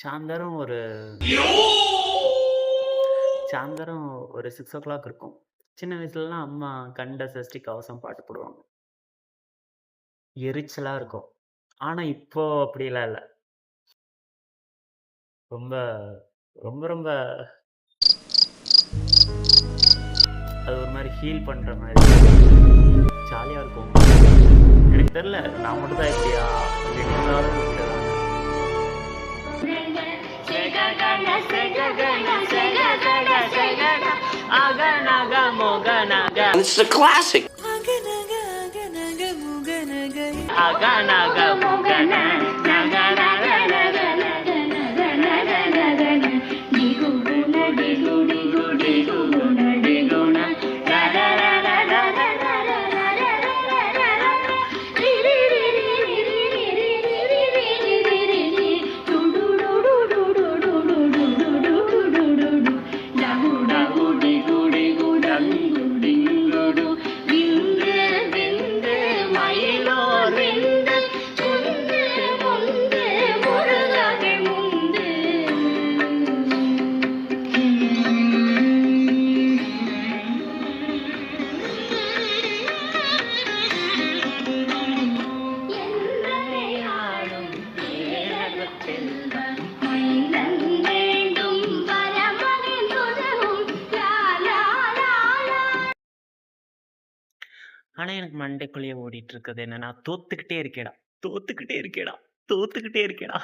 சாயந்தரம் ஒரு சாயந்தரம் ஒரு 6:00 இருக்கும். சின்ன வயசுலலாம் அம்மா கண்ட சஷ்டி கவசம் பாட்டு போடுவாங்க. எரிச்சலா இருக்கும். ஆனா இப்போ அப்படிலாம் இல்ல. ரொம்ப ரொம்ப ரொம்ப அது ஒரு மாரி ஹீல் பண்ற மாரி ஜாலியா இருக்கும். எனக்கு தெரியல. நான் மட்டும் தான் இப்படியா? அப்படின்னு எல்லாரும் இப்படிதான். This is a classic. ஆனா எனக்கு மண்டைக்குள்ளேயே ஓடிட்டு இருக்குது என்னன்னா, தோத்துக்கிட்டே இருக்கேடா, தோத்துக்கிட்டே இருக்கேடா, தோத்துக்கிட்டே இருக்கேடா.